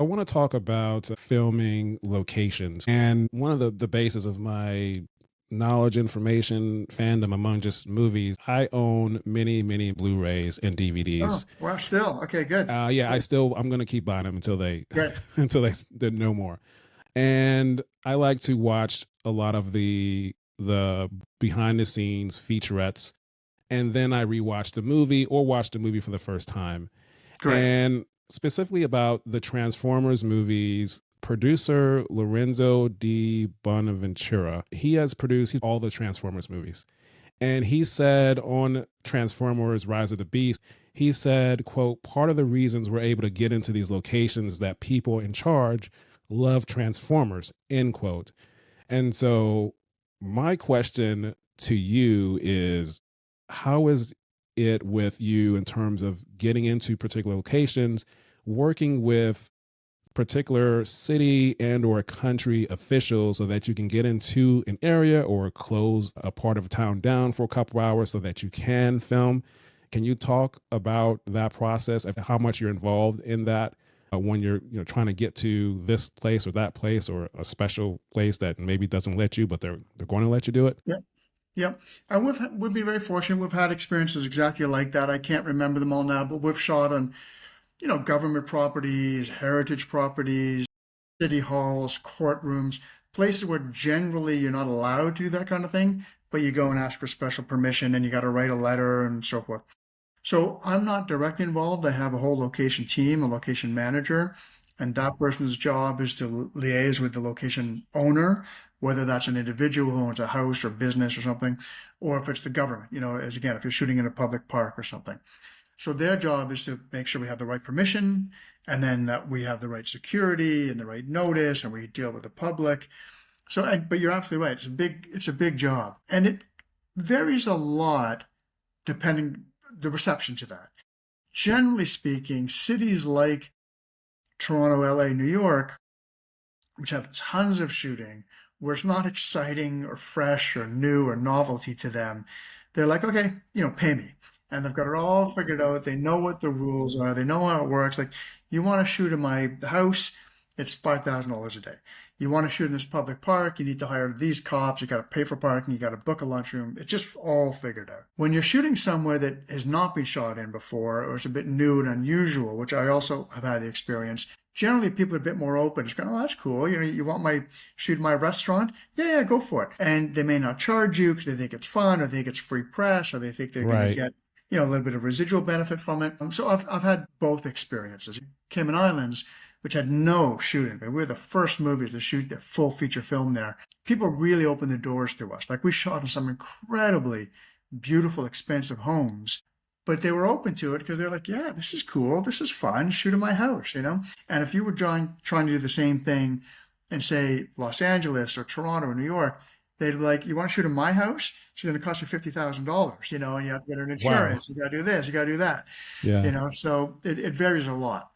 I want to talk about filming locations. And one of the bases of my knowledge, information, fandom among just movies, I own many, many Blu-rays and Oh, DVDs. well, still. Okay, good. Yeah, Good. I'm going to keep buying them until they, Great. until they no more. And I like to watch a lot of the behind the scenes featurettes, and then I rewatch the movie or watch the movie for the first time. Great. And specifically about the Transformers movies, producer Lorenzo di Bonaventura, he has produced all the Transformers movies. And he said on Transformers Rise of the Beast, he said, quote, part of the reasons we're able to get into these locations is that people in charge love Transformers, end quote. And so my question to you is, how is it with you in terms of getting into particular locations, working with particular city and or country officials so that you can get into an area or close a part of town down for a couple hours so that you can film? Can you talk about that process of how much you're involved in that when you're trying to get to this place or that place or a special place that maybe doesn't let you, but they're going to let you do it? Yep. Yep. And we've been very fortunate. We've had experiences exactly like that. I can't remember them all now, but we've shot on, government properties, heritage properties, city halls, courtrooms, places where generally you're not allowed to do that kind of thing, but you go and ask for special permission and you got to write a letter and so forth. So I'm not directly involved. I have a whole location team, a location manager, and that person's job is to liaise with the location owner, whether that's an individual who owns a house or business or something, or if it's the government, as again, if you're shooting in a public park or something. So their job is to make sure we have the right permission and then that we have the right security and the right notice and we deal with the public. But you're absolutely right. It's a big job. And it varies a lot depending the reception to that. Generally speaking, cities like Toronto, LA, New York, which have tons of shooting, where it's not exciting or fresh or new or novelty to them, they're like, okay, pay me. And they've got it all figured out. They know what the rules are. They know how it works. Like, you want to shoot in my house, it's $5,000 a day. You want to shoot in this public park, you need to hire these cops, you got to pay for parking, you got to book a lunchroom. It's just all figured out. When you're shooting somewhere that has not been shot in before, or it's a bit new and unusual, which I also have had the experience, generally people are a bit more open. It's going, oh, that's cool. You want my shoot in my restaurant? Yeah, go for it. And they may not charge you because they think it's fun or they think it's free press or they think they're going to Right. get a little bit of residual benefit from it. So I've had both experiences. Cayman Islands, which had no shooting. We were the first movie to shoot the full feature film there. People really opened the doors to us. Like, we shot in some incredibly beautiful, expensive homes, but they were open to it because they're like, yeah, this is cool. This is fun. Shoot in my house. And if you were trying to do the same thing in, say, Los Angeles or Toronto or New York, they'd be like, you want to shoot in my house? It's going to cost you $50,000, and you have to get an Wow. insurance. You got to do this, you got to do that, Yeah. so it varies a lot.